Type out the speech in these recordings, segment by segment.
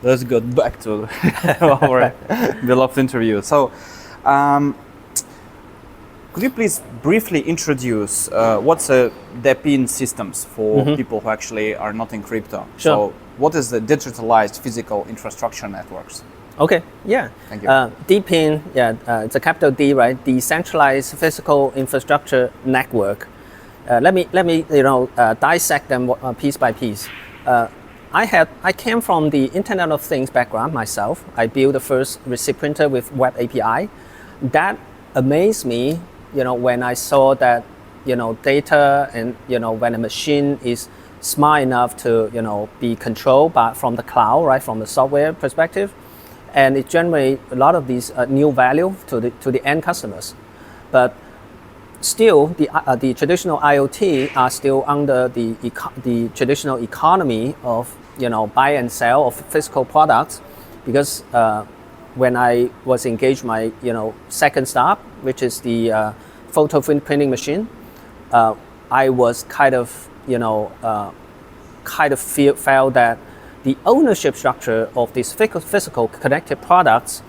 let's go back to our beloved interview. So, could you please briefly introduce what's a DePIN systems for people who actually are not in crypto? Sure. So, what is the decentralized physical infrastructure networks? Okay, yeah. Thank you. DePIN, it's a capital D, right? Decentralized physical infrastructure network. Let me dissect them piece by piece. I came from the Internet of Things background myself. I built the first receipt printer with web API. That amazed me, when I saw that, data and, when a machine is smart enough to, be controlled from the cloud, right, from the software perspective, and it generates a lot of these new value to the end customers. But still, the traditional IoT are still under the traditional economy of buy and sell of physical products, because when I was engaged my second startup, which is the photo printing machine, I was felt that the ownership structure of these physical connected products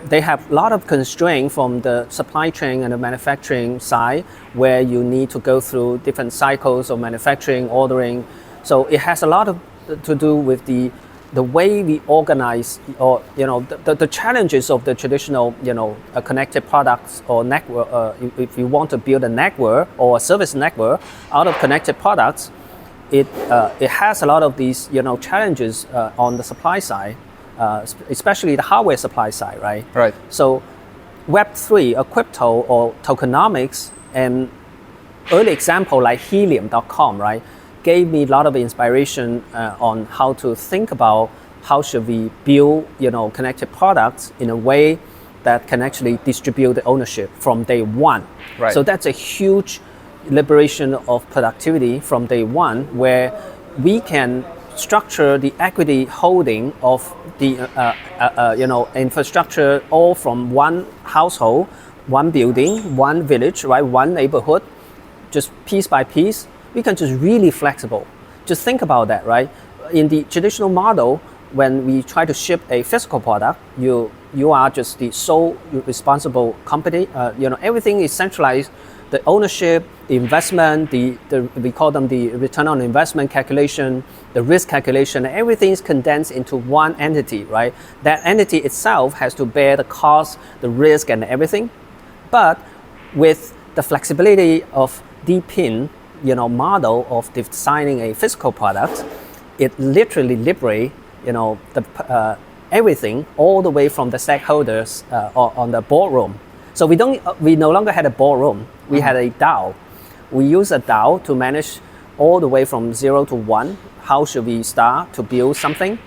they have a lot of constraint from the supply chain and the manufacturing side, where you need to go through different cycles of manufacturing, ordering. So it has a lot to do with the way we organize, or the challenges of the traditional connected products or network. If you want to build a network or a service network out of connected products, it has a lot of these challenges on the supply side. Especially the hardware supply side, right? Right. So Web3, or crypto or tokenomics, and early example like Helium.com, right, gave me a lot of inspiration on how to think about how should we build connected products in a way that can actually distribute the ownership from day one. Right. So that's a huge liberation of productivity from day one, where we can structure the equity holding of the infrastructure all from one household, one building, one village, right, one neighborhood, just piece by piece. We can just really flexible. Just think about that, right? In the traditional model, when we try to ship a physical product, you are just the sole responsible company. Everything is centralized. The ownership, the investment, we call them the return on investment calculation, the risk calculation, everything is condensed into one entity, right? That entity itself has to bear the cost, the risk, and everything. But with the flexibility of DePIN, model of designing a physical product, it literally liberates, everything all the way from the stakeholders on the boardroom. So we no longer had a boardroom. We had a DAO. We use a DAO to manage all the way from 0 to 1. How should we start to build something?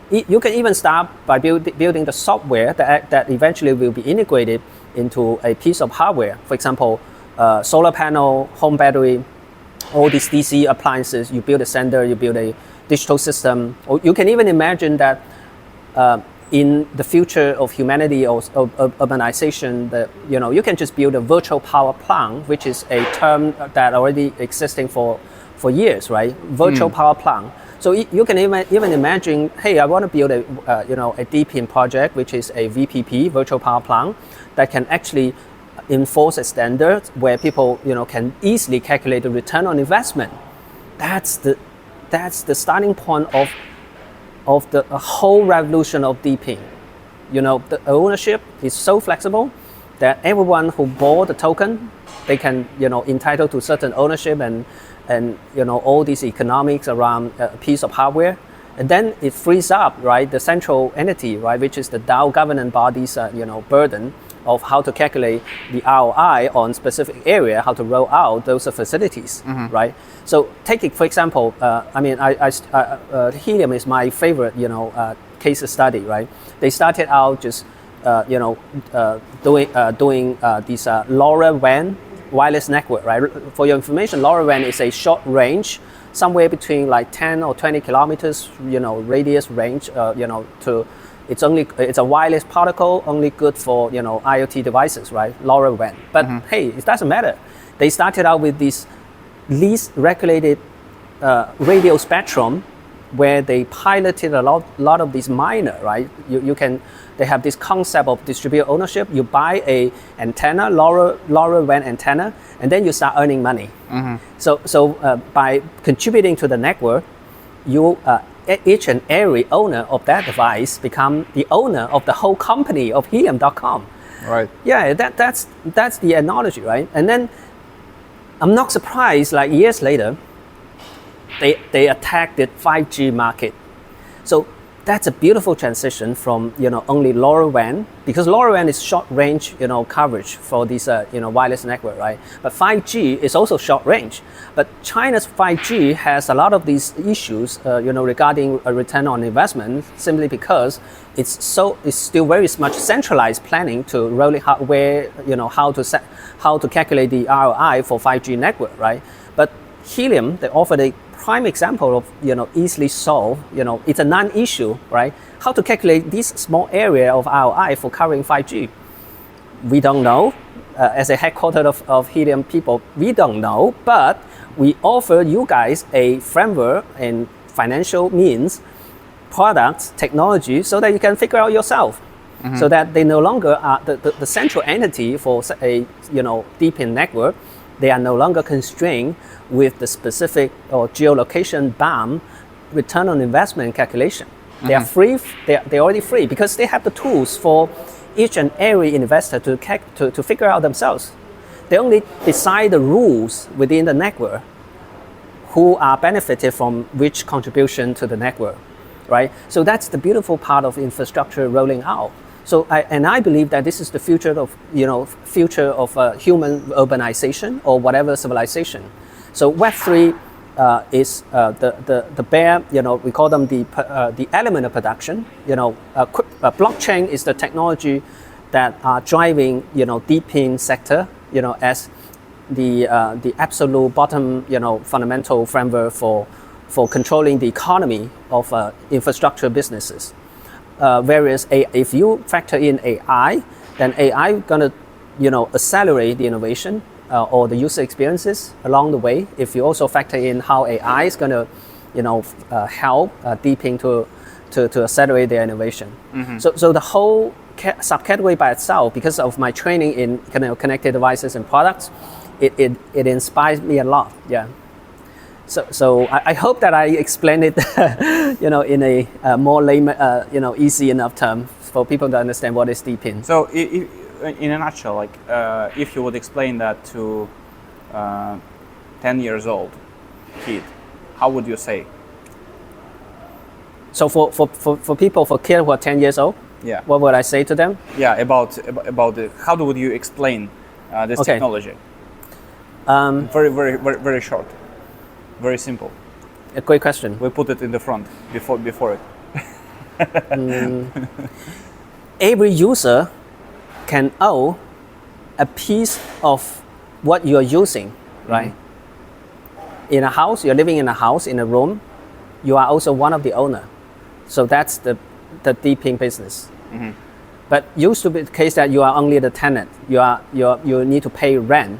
You can even start by building the software that eventually will be integrated into a piece of hardware. For example, solar panel, home battery, all these DC appliances. You build a sender, you build a digital system. Or you can even imagine that in the future of humanity or urbanization, that you can just build a virtual power plant, which is a term that already existing for years, right? Virtual power plant. So you can even imagine, hey, I want to build a DePIN project, which is a VPP, virtual power plant, that can actually enforce a standard where people can easily calculate the return on investment. That's the starting point of the whole revolution of DePIN. The ownership is so flexible that everyone who bought the token, they can entitled to certain ownership and all these economics around a piece of hardware. And then it frees up, right, the central entity, right, which is the DAO governance body's burden of how to calculate the ROI on specific area, how to roll out those facilities, right? So take it for example. Helium is my favorite, case study, right? They started out just, doing this LoRaWAN wireless network, right? For your information, LoRaWAN is a short range, somewhere between like 10 or 20 kilometers, radius range, it's a wireless protocol, only good for IoT devices, right? LoRaWAN. But hey, it doesn't matter. They started out with this least regulated radio spectrum where they piloted a lot of these miner, right? They have this concept of distributed ownership. You buy a antenna, LoRaWAN antenna, and then you start earning money. So by contributing to the network, each and every owner of that device become the owner of the whole company of Helium.com. Right. Yeah, that's the analogy, right? And then I'm not surprised, like years later, they attacked the 5G market. So that's a beautiful transition from only LoRaWAN, because LoRaWAN is short range coverage for this wireless network, right? But 5G is also short range. But China's 5G has a lot of these issues regarding a return on investment, simply because it's still very much centralized planning to roll it out, where how to calculate the ROI for 5G network, right? But Helium, they offered a prime example of easily solved. It's a non-issue, right? How to calculate this small area of ROI for covering 5G? We don't know. As a headquarters of Helium people, we don't know. But we offer you guys a framework and financial means, products, technology, so that you can figure out yourself. So that they no longer are the central entity for a DePIN network. They are no longer constrained with the specific or geolocation bound return on investment calculation. They are free. They're already free because they have the tools for each and every investor to figure out themselves. They only decide the rules within the network, who are benefited from which contribution to the network, right? So that's the beautiful part of infrastructure rolling out. So I believe that this is the future of human urbanization or whatever civilization. So Web3 is the bare, we call them the element of production. Blockchain is the technology that are driving DePIN sector as the absolute bottom fundamental framework for controlling the economy of infrastructure businesses. Whereas if you factor in AI, then AI gonna accelerate the innovation or the user experiences along the way. If you also factor in how AI is gonna help DePIN to accelerate their innovation. So the whole subcategory by itself, because of my training in connected devices and products, it inspires me a lot. Yeah. So I hope that I explained it, in a more layman, easy enough term for people to understand what is DePIN. So, in a nutshell, like if you would explain that to 10 years old kid, how would you say? So for people, for kids who are 10 years old, yeah, what would I say to them? Yeah, about how would you explain this technology? Very short. Very simple. A great question. We put it in the front before it. Every user can own a piece of what you're using, right? In a house, you're living in a house, in a room, you are also one of the owner. So that's the DePIN business. But used to be the case that you are only the tenant. You need to pay rent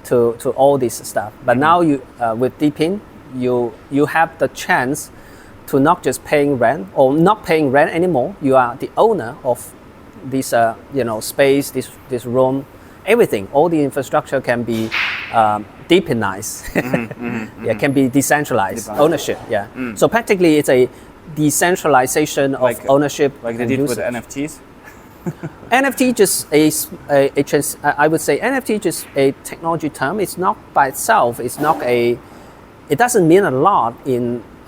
to all this stuff. But now with DePIN, you have the chance to not just paying rent or not paying rent anymore. You are the owner of this space, this room, everything. All the infrastructure can be DePInized. Yeah, can be decentralized ownership. Yeah. So practically, it's a decentralization of ownership. Like they did with NFTs. NFT just I would say NFT just a technology term. It's not by itself. It doesn't mean a lot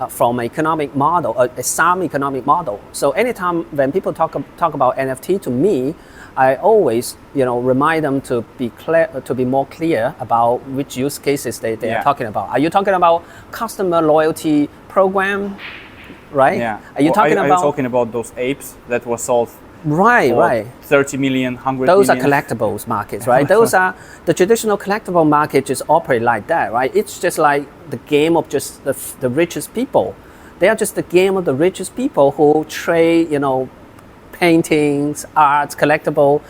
from an economic model, a sound economic model. So anytime when people talk about NFT, to me, I always remind them to be more clear about which use cases they are talking about. Are you talking about customer loyalty program, right? Yeah. Are you talking about? Are you talking about those apes that were sold? Right. 30 million, 100 Those million. are collectibles markets, right? Those are the traditional collectible market just operate like that, right? It's just like the game of just the richest people. They are just the game of the richest people who trade, paintings, art, collectible.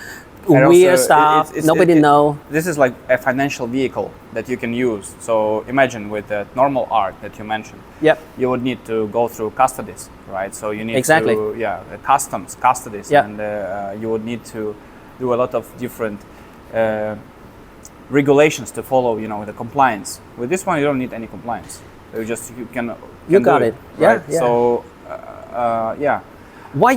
And weird also, stuff. Nobody know. This is like a financial vehicle that you can use. So imagine with the normal art that you mentioned, Yep. you would need to go through custodies, right? So you need Exactly. to, the customs, custodies, Yeah. and you would need to do a lot of different regulations to follow, the compliance. With this one, you don't need any compliance. You can got do it. right? Yeah. So Why?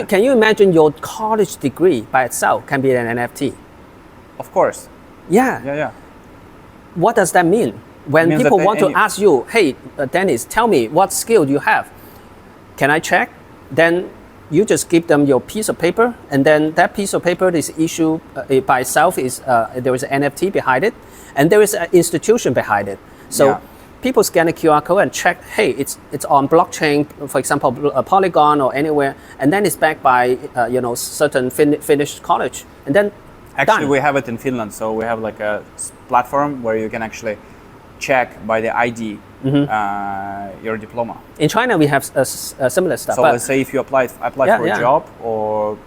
Can you imagine your college degree by itself can be an NFT? of course, Yeah. yeah. What does that mean? When Means people that want to ask you, hey, Dennis, tell me what skill you have. Can I check? Then you just give them your piece of paper, and then that piece of paper is issued by itself. There is an NFT behind it, and there is an institution behind it. So Yeah. people scan a QR code and check, hey, it's on blockchain, for example, a Polygon or anywhere, and then it's backed by certain Finnish college, and then Actually, done. we have it in Finland. So we have like a platform where you can actually check by the ID your diploma. In China, we have a similar stuff. So but let's say if you apply Yeah, for yeah. a job, or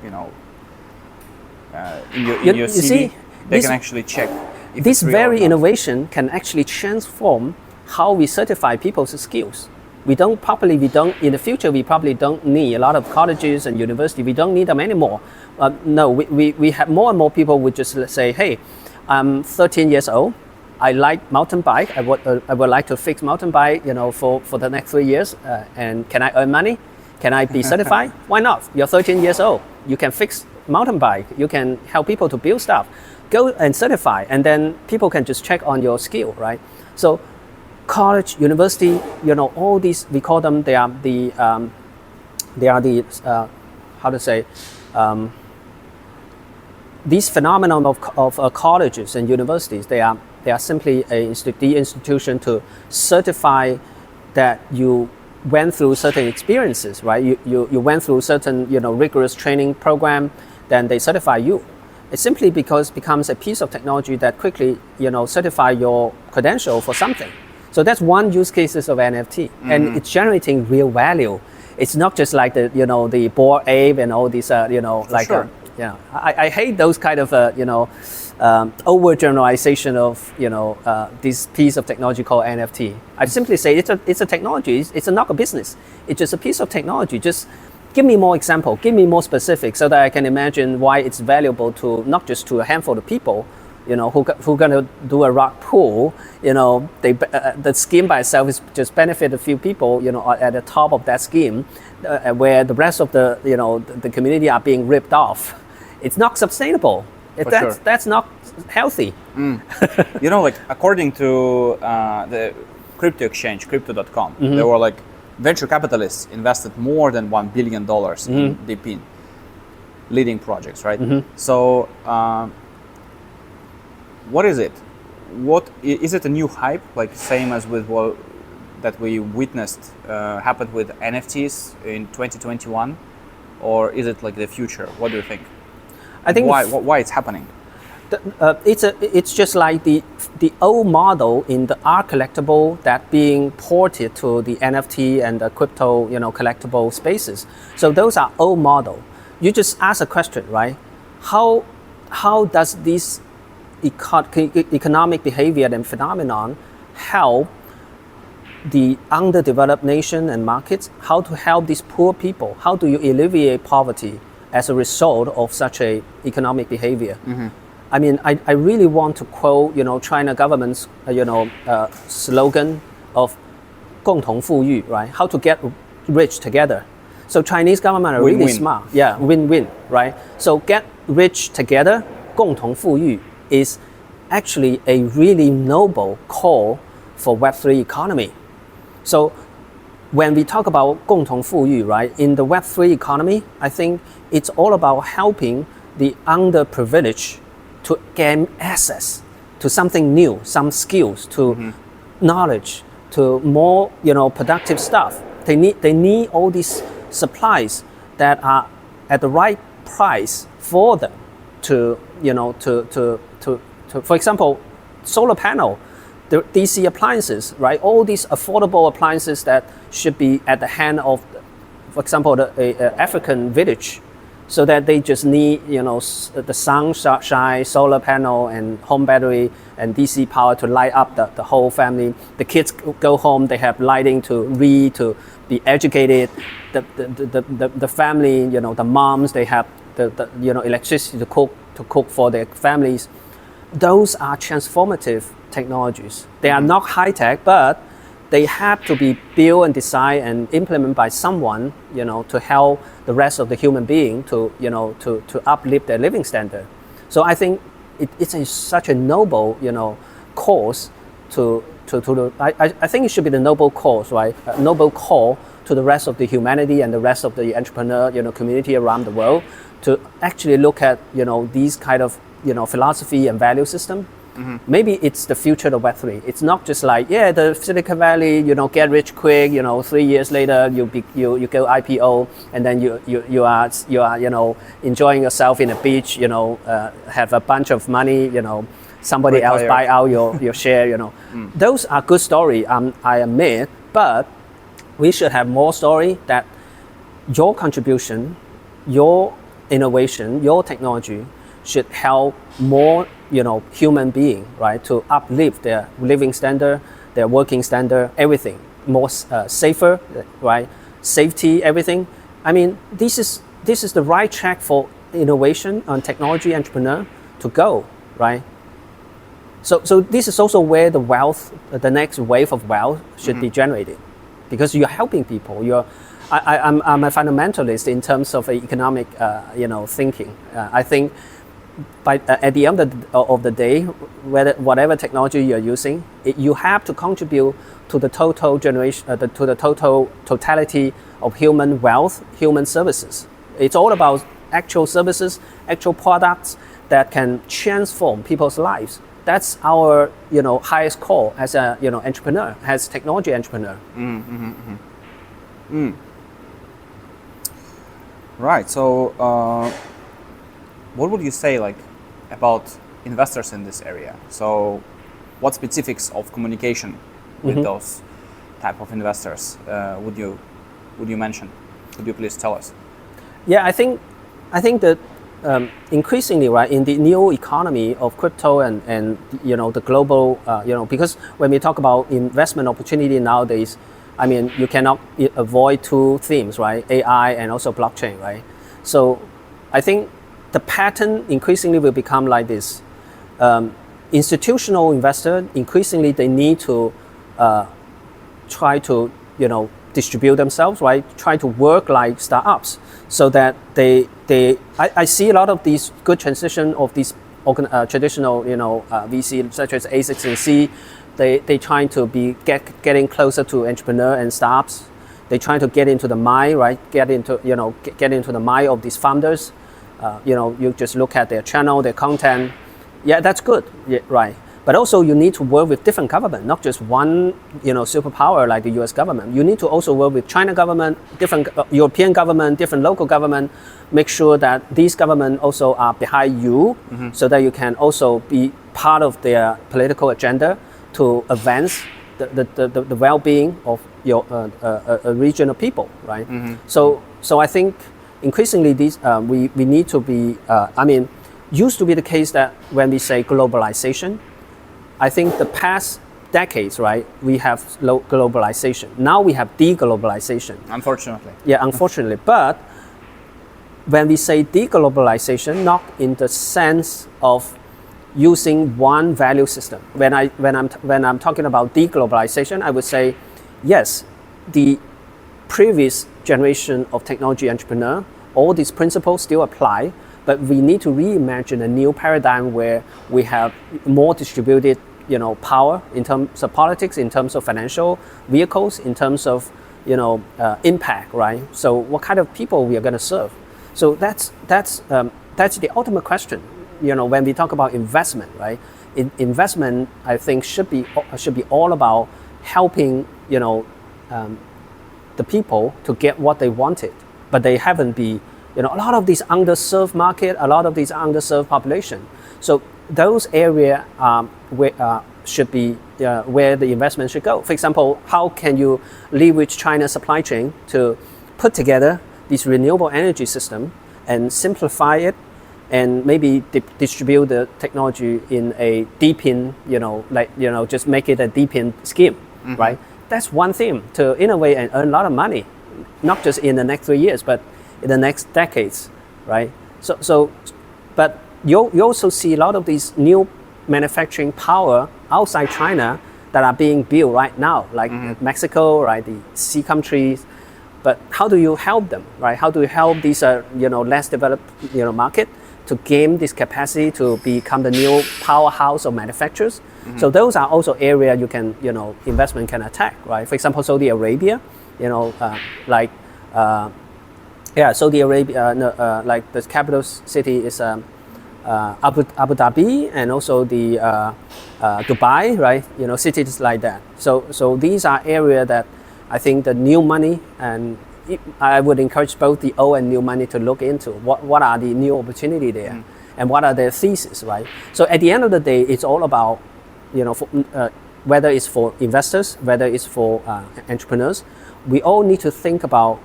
in your you CV, see, they this- can actually check. If this it's real or very not. innovation can actually transform how we certify people's skills. In the future, we probably don't need a lot of colleges and universities. We don't need them anymore. No, we have more and more people would just say, hey, I'm 13 years old. I like mountain bike. I would like to fix mountain bike, for the next 3 years. And can I earn money? Can I be certified? Why not? You're 13 years old. You can fix mountain bike. You can help people to build stuff. Go and certify, and then people can just check on your skill, right? So college, university, all these, we call them, they are the these phenomenon of colleges and universities. They are simply the institution to certify that you went through certain experiences, right? You went through certain rigorous training program, then they certify you. It simply becomes a piece of technology that quickly certify your credential for something. So that's one use cases of NFT, and it's generating real value. It's not just like the Bored Ape and all these Sure. I hate those kind of overgeneralization of this piece of technology called NFT. I simply say it's a technology. It's not a business. It's just a piece of technology. Just give me more example. Give me more specific, so that I can imagine why it's valuable to not just to a handful of people, who gonna do a rock pool. The scheme by itself is just benefit a few people, at the top of that scheme, where the rest of the community are being ripped off. It's not sustainable. Sure. That's not healthy. According to the crypto exchange, crypto.com, there were venture capitalists invested more than $1 billion in DePIN, leading projects, right? So what is it? What is it? A new hype, like same as with what that we witnessed happened with NFTs in 2021, or is it like the future? What do you think? I think why it's happening? It's just like the old model in the art collectible that being ported to the NFT and the crypto collectible spaces. So those are old model. You just ask a question, right? How does this economic behavior and phenomenon help the underdeveloped nation and markets? How to help these poor people? How do you alleviate poverty as a result of such a economic behavior? I mean, I really want to quote, China government's, slogan of 共同富裕, right? How to get rich together. So Chinese government are really Win-win. smart. Yeah, win-win, right? So get rich together, 共同富裕 is actually a really noble call for Web3 economy. So when we talk about 共同富裕, right, in the Web3 economy, I think it's all about helping the underprivileged to gain access to something new, some skills, to knowledge, to more productive stuff. They need all these supplies that are at the right price for them to for example, solar panel, the DC appliances, right? All these affordable appliances that should be at the hand of, for example, the African village, so that they just need, the sunshine, solar panel, and home battery and DC power to light up the whole family. The kids go home, they have lighting to read, to be educated. The family, the moms, they have the electricity to cook for their families. Those are transformative technologies. They are not high tech, but they have to be built and designed and implemented by someone, to help the rest of the human being to uplift their living standard. So I think it's such a noble, cause I think it should be the noble cause, right? A noble call to the rest of the humanity and the rest of the entrepreneur, community around the world to actually look at, these kind of, philosophy and value system. Mm-hmm. Maybe it's the future of Web3. It's not just like, the Silicon Valley, get rich quick, 3 years later you go IPO, and then you are enjoying yourself in a beach, have a bunch of money, somebody else buy out your share, Those are good story, I admit, but we should have more story that your contribution, your innovation, your technology should help more, human being, right, to uplift their living standard, their working standard, everything, more safer, right, safety, everything. I mean, this is the right track for innovation and technology entrepreneur to go, right? So this is also where the wealth, the next wave of wealth should be generated, because you're helping people. I'm a fundamentalist in terms of economic, thinking. I think at the end of the day, whatever technology you're using, you have to contribute to the total generation, to the totality of human wealth, human services. It's all about actual services, actual products that can transform people's lives. That's our, highest call as a, entrepreneur, as technology entrepreneur. Right. So, what would you say about investors in this area? So, what specifics of communication with those type of investors would you mention? Could you please tell us? Yeah, I think that increasingly, right, in the new economy of crypto and the global, because when we talk about investment opportunity nowadays, I mean, you cannot avoid two themes, right? AI and also blockchain, right? So I think the pattern increasingly will become like this. Institutional investor, increasingly they need to try to, distribute themselves, right? Try to work like startups so that I see a lot of these good transition of these traditional, VC such as A6 and C. They trying to be getting closer to entrepreneur and startups. They trying to get into the mind, right? Get into the mind of these founders. You just look at their channel, their content. Yeah, that's good, yeah, right? But also you need to work with different government, not just one, superpower like the U.S. government. You need to also work with China government, different European government, different local government. Make sure that these government also are behind you, so that you can also be part of their political agenda to advance the well-being of your a region of people, right? So I think increasingly these we need to be. Used to be the case that when we say globalization, I think the past decades, right, we have globalization. Now we have deglobalization. Unfortunately. Yeah, unfortunately. But when we say deglobalization, not in the sense of using one value system. When I'm talking about deglobalization, I would say, yes, the previous generation of technology entrepreneur, all these principles still apply, but we need to reimagine a new paradigm where we have more distributed, power in terms of politics, in terms of financial vehicles, in terms of, impact, right? So what kind of people we are going to serve? So that's the ultimate question. When we talk about investment, right? Investment, I think, should be all about helping, the people to get what they wanted, but they haven't been. A lot of these underserved market, a lot of these underserved population. So those areas should be where the investment should go. For example, how can you leverage China's supply chain to put together this renewable energy system and simplify it, and maybe distribute the technology in a DePIN, just make it a DePIN scheme, right? That's one thing to innovate and earn a lot of money, not just in the next 3 years, but in the next decades, right? But you also see a lot of these new manufacturing power outside China that are being built right now, like Mexico, right, the sea countries. But how do you help them, right? How do you help these less developed market to gain this capacity to become the new powerhouse of manufacturers? So those are also areas you can investment can attack, right? For example, Saudi Arabia, Saudi Arabia, like the capital city is Abu Dhabi, and also the Dubai, right? Cities like that. So these are areas that I think the new money, and I would encourage both the old and new money to look into what are the new opportunity there, and what are their thesis, right? So at the end of the day, it's all about whether it's for investors, whether it's for entrepreneurs, we all need to think about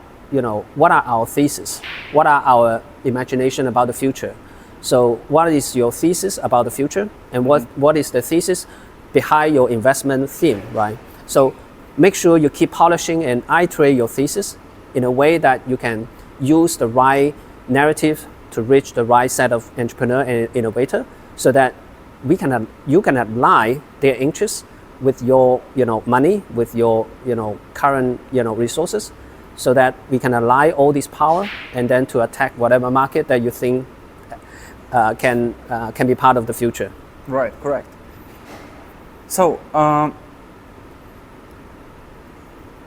what are our thesis, what are our imagination about the future. So what is your thesis about the future, and what is the thesis behind your investment theme, right? So make sure you keep polishing and iterate your thesis in a way that you can use the right narrative to reach the right set of entrepreneur and innovator, so that you can align their interests with your money, with your current resources, so that we can align all this power and then to attack whatever market that you think can be part of the future. Right, correct. So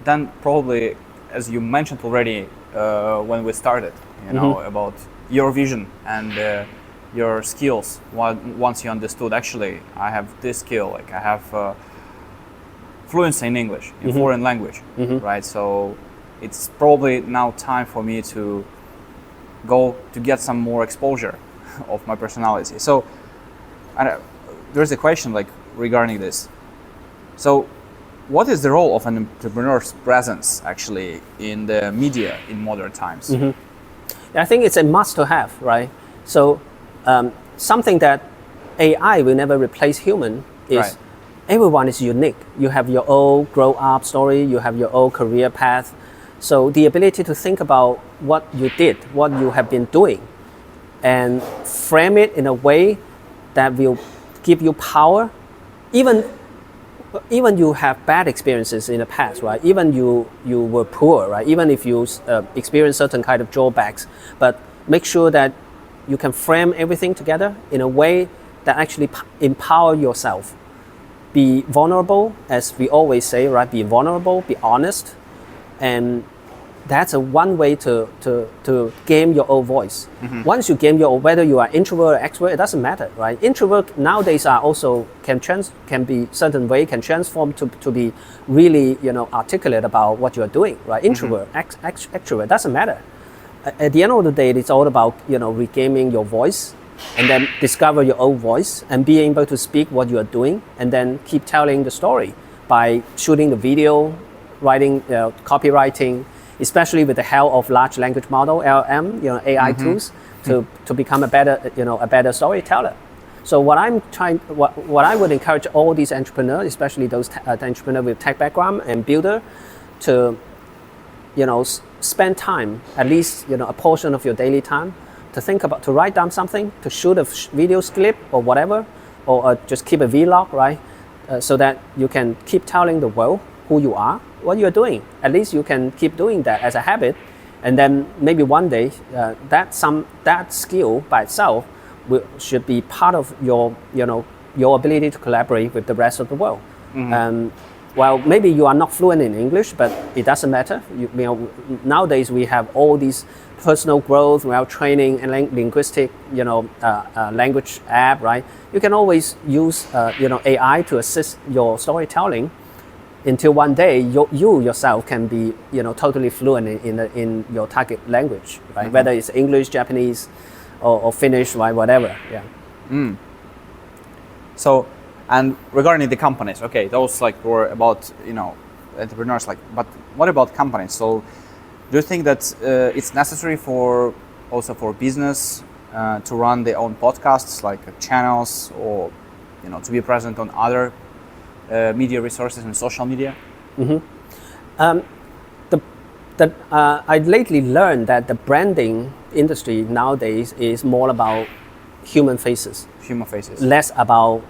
then probably, as you mentioned already when we started, about your vision and your skills. Once you understood, actually, I have this skill, like I have fluency in English, in foreign language, right? So it's probably now time for me to go to get some more exposure of my personality. So there's a question like regarding this. So what is the role of an entrepreneur's presence actually in the media in modern times? I think it's a must to have, right? So something that AI will never replace human is right. Everyone is unique. You have your own grow up story, you have your own career path. So the ability to think about what you did, what you have been doing, and frame it in a way that will give you power, even you have bad experiences in the past, right? Even you were poor, right? Even if you experience certain kind of drawbacks, but make sure that you can frame everything together in a way that actually empower yourself. Be vulnerable, as we always say, right? Be vulnerable, be honest, and that's one way to game your own voice. Once you game whether you are introvert or extrovert, it doesn't matter, right? Introvert nowadays are also can be certain way can transform to be really articulate about what you are doing, right? Introvert, extrovert, doesn't matter. At the end of the day, it's all about regaining your voice, and then discover your own voice and being able to speak what you are doing, and then keep telling the story by shooting the video, writing, copywriting, especially with the help of large language model (LM), AI tools, to become a better storyteller. So what I would encourage all these entrepreneurs, especially those entrepreneurs with tech background and builder, to spend time, at least a portion of your daily time, to write down something, to shoot a video clip or whatever, or just keep a vlog, right? So that you can keep telling the world who you are, what you are doing. At least you can keep doing that as a habit, and then maybe one day that skill by itself should be part of your ability to collaborate with the rest of the world. Well, maybe you are not fluent in English, but it doesn't matter. Nowadays we have all these personal growth, training and linguistic, language app, right? You can always use, AI to assist your storytelling, until one day you yourself can be, totally fluent in your target language, right? Whether it's English, Japanese, or Finnish, right? Whatever. Yeah. So, and regarding the companies, okay, those were about entrepreneurs, but what about companies? So, do you think that it's necessary for also for business to run their own podcasts, like channels, or to be present on other media resources and social media? I lately learned that the branding industry nowadays is more about human faces. Human faces. Less about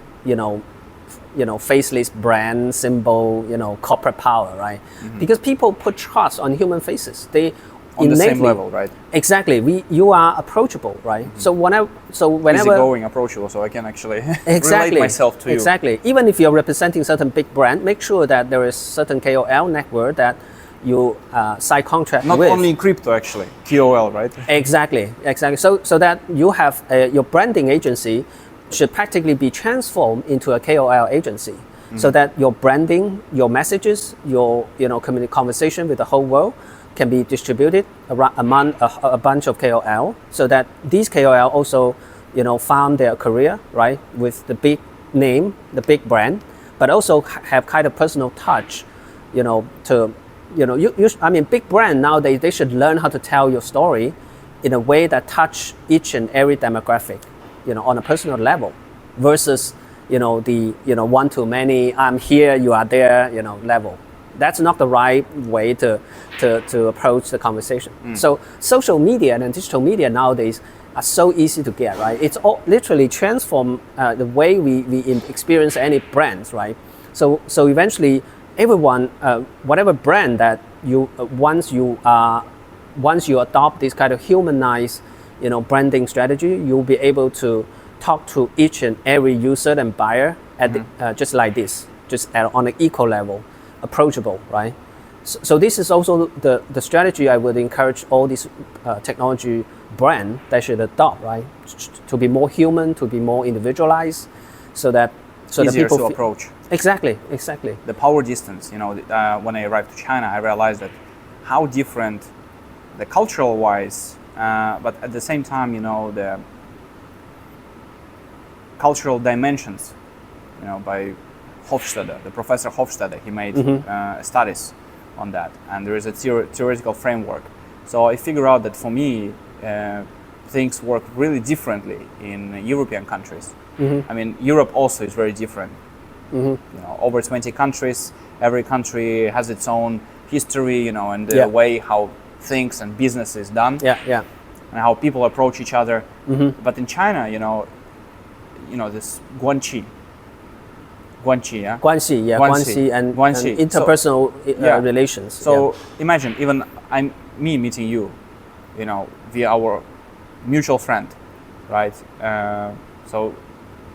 faceless brand symbol, corporate power, right? Because people put trust on human faces. They on the same level, right? Exactly. You are approachable, right? So whenever easygoing, approachable, so I can actually relate myself to you. Exactly. Even if you're representing certain big brand, make sure that there is certain KOL network that you sign contract Not with. only in crypto, actually, KOL, right? Exactly. So that you have your branding agency should practically be transformed into a KOL agency, so that your branding, your messages, your conversation with the whole world can be distributed among a bunch of KOL, so that these KOL also found their career, right, with the big name, the big brand, but also have kind of personal touch, big brand nowadays, they should learn how to tell your story in a way that touch each and every demographic, on a personal level, versus, the one-to-many, I'm here, you are there, level. That's not the right way to approach the conversation. So social media and digital media nowadays are so easy to get, right? It's all literally transform the way we experience any brands, right? So eventually, everyone, whatever brand that you once you adopt this kind of humanized, branding strategy, you'll be able to talk to each and every user and buyer at just like this, on an equal level, approachable, right? So this is also the strategy I would encourage all these technology brand that should adopt, right? To be more human, to be more individualized, so that easier people to approach. Exactly. The power distance, when I arrived to China, I realized that how different the cultural wise, but at the same time, the cultural dimensions, by Hofstede, the professor Hofstede, he made studies on that, and there is a theoretical framework. So I figure out that for me, things work really differently in European countries. I mean, Europe also is very different. Over 20 countries, every country has its own history, and the way how things and business is done. And how people approach each other. But in China, this guanxi, yeah? Guanxi and interpersonal relations. So imagine, even me meeting you, via our mutual friend, right? So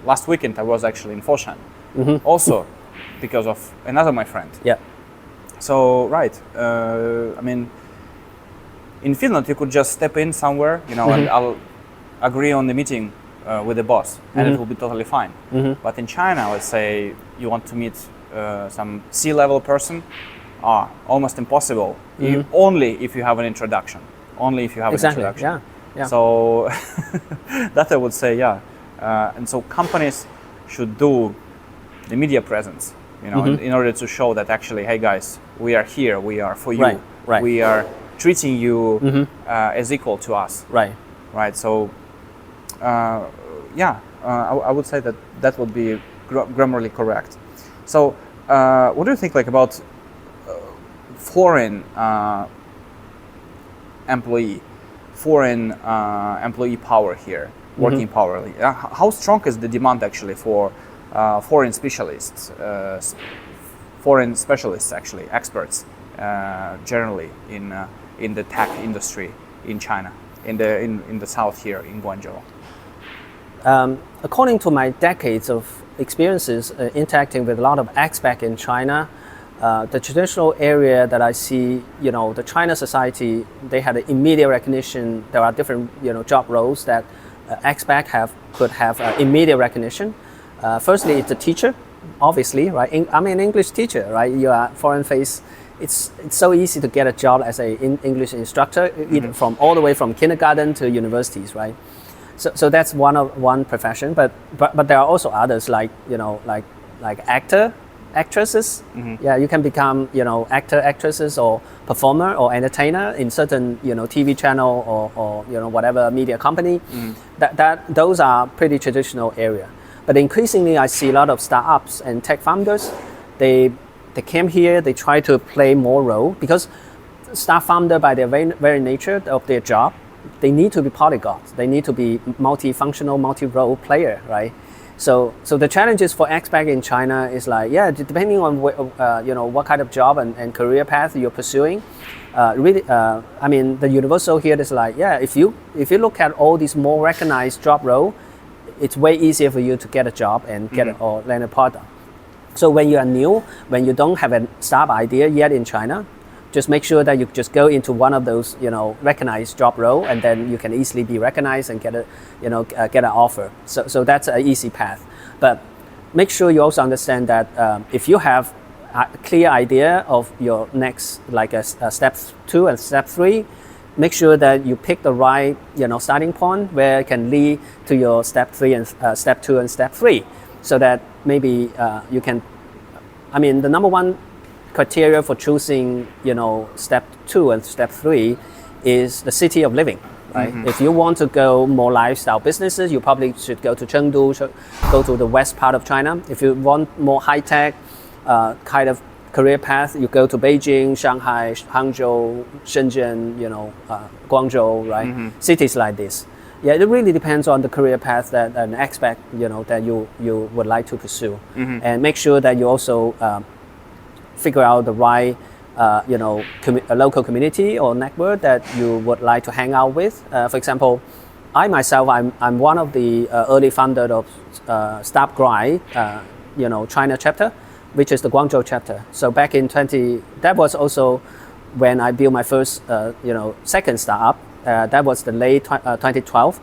last weekend I was actually in Foshan, also because of another my friend. So in Finland you could just step in somewhere, and I'll agree on the meeting with the boss, and it will be totally fine. But in China, let's say you want to meet some C-level person, almost impossible. Only if you have an introduction. Only if you have an introduction. So that I would say, and so companies should do the media presence, in order to show that actually, hey guys, we are here, we are for you, we are treating you as equal to us. Right. So I would say that would be grammarly correct. So what do you think about foreign employee power here, working power? How strong is the demand actually for foreign specialists, actually, experts generally in the tech industry in China, in the south here in Guangzhou? According to my decades of experiences interacting with a lot of expats in China, the traditional area that I see, the China society, they had an immediate recognition. There are different, job roles that expat could have immediate recognition. Firstly, it's a teacher, obviously, right? I'm an English teacher, right? You are foreign face. It's so easy to get a job as an English instructor, from all the way from kindergarten to universities, right? So that's one profession, but there are also others like actor, actresses. Yeah, you can become actor, actresses, or performer or entertainer in certain TV channel or whatever media company. Those are pretty traditional area. But increasingly, I see a lot of startups and tech founders. They came here. They try to play more role because staff founder, by their very nature of their job, they need to be polygons. They need to be multifunctional, multi-role player, right? So the challenges for expat in China is like, depending on what kind of job and career path you're pursuing. I mean, the universal here is like, if you look at all these more recognized job role, it's way easier for you to get a job and or land a product. So when you are new, when you don't have a startup idea yet in China, just make sure that you just go into one of those, recognized job role, and then you can easily be recognized and get an offer. So that's an easy path. But make sure you also understand that if you have a clear idea of your next, like a step 2 and step 3, make sure that you pick the right, starting point where it can lead to your step 3 and step 2 and step 3, so that maybe you can. I mean, the number one criteria for choosing, step 2 and step 3 is the city of living, right? If you want to go more lifestyle businesses, you probably should go to Chengdu, go to the west part of China. If you want more high-tech kind of career path, you go to Beijing, Shanghai, Hangzhou, Shenzhen, Guangzhou, right? Cities like this. Yeah, it really depends on the career path that an expat, that you would like to pursue. And make sure that you also figure out the right, a local community or network that you would like to hang out with. For example, I myself, I'm one of the early founders of Startup Grind, China chapter, which is the Guangzhou chapter. So back in that was also when I built my first, second startup. That was the late 2012.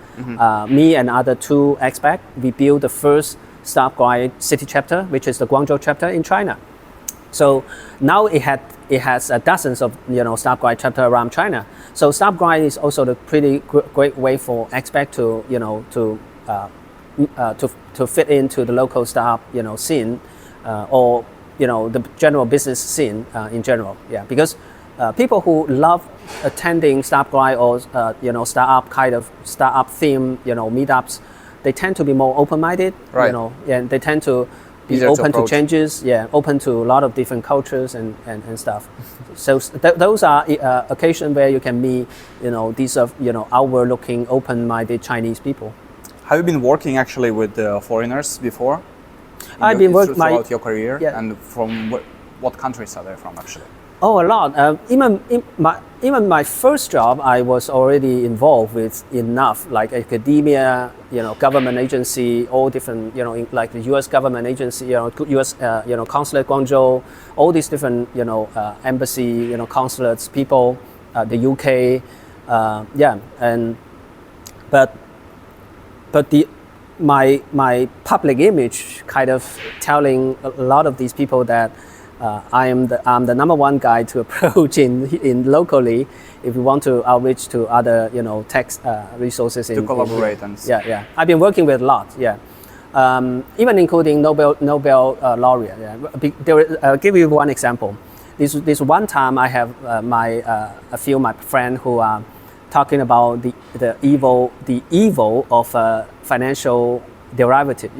Me and other 2 expats, we built the first Startup Grind city chapter, which is the Guangzhou chapter in China. So now it has dozens of Startup Grind chapter around China. So Startup Grind is also the pretty great way for expat to fit into the local startup scene, or the general business scene in general. Yeah, because people who love attending Startup Grind or startup kind of startup theme meetups, they tend to be more open-minded. Right. And they tend to be easier open to changes, open to a lot of different cultures and stuff. So those are occasions where you can meet, these outward-looking, open-minded Chinese people. Have you been working actually with foreigners before? I've been working throughout your career, and from what countries are they from actually? Oh, a lot. Even my first job, I was already involved with enough, like academia, government agency, all different, like the U.S. government agency, U.S. consulate Guangzhou, all these different, embassy, consulates, people, the U.K., but my public image kind of telling a lot of these people that I'm the number one guy to approach in locally if you want to outreach to other tech resources to collaborate and yeah. I've been working with a lot, even including Nobel laureate. I'll give you one example. This one time I have a few of my friends who are talking about the evil of financial derivative.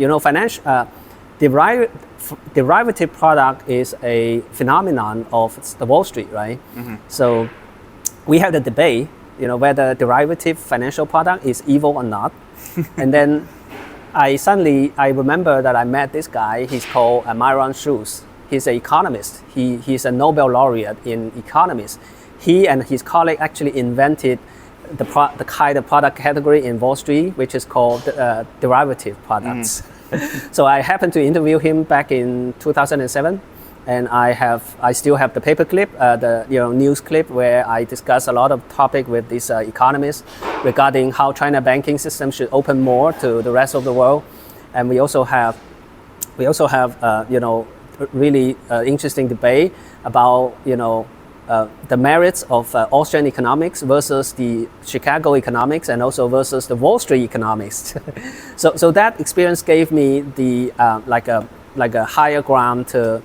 Derivative product is a phenomenon of the Wall Street, right? So we had a debate, whether derivative financial product is evil or not. And then I remember that I met this guy. He's called Myron Schultz. He's an economist. He's a Nobel laureate in economics. He and his colleague actually invented the kind of product category in Wall Street, which is called derivative products. So I happened to interview him back in 2007, and I still have the paperclip, the news clip where I discuss a lot of topic with this economist regarding how China banking system should open more to the rest of the world, and we also have really interesting debate about the merits of Austrian economics versus the Chicago economics, and also versus the Wall Street economics. so that experience gave me the like a higher ground to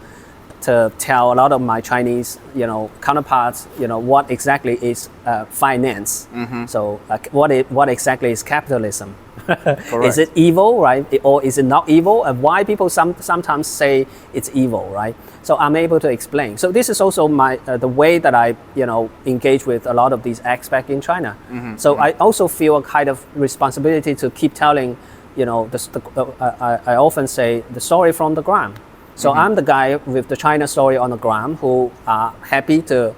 to tell a lot of my Chinese, counterparts, what exactly is finance. So what exactly is capitalism? Is it evil, right? Or is it not evil? And why people sometimes say it's evil, right? So I'm able to explain. So this is also the way that I, engage with a lot of these expats in China. So I also feel a kind of responsibility to keep telling, I often say the story from the ground. So I'm the guy with the China story on the ground who are happy to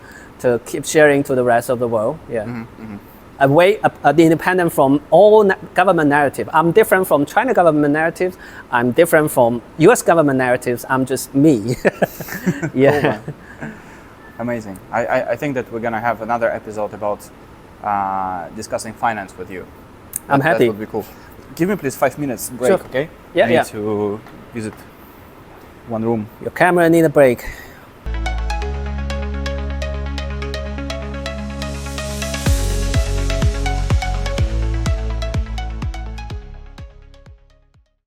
keep sharing to the rest of the world. Yeah. Independent from all government narrative. I'm different from China government narratives. I'm different from US government narratives. I'm just me. Yeah. Cool, amazing. I think that we're going to have another episode about discussing finance with you. I'm happy. That would be cool. Give me please 5 minutes break, Sure. okay? Yeah, I need to visit one room. Your camera need a break.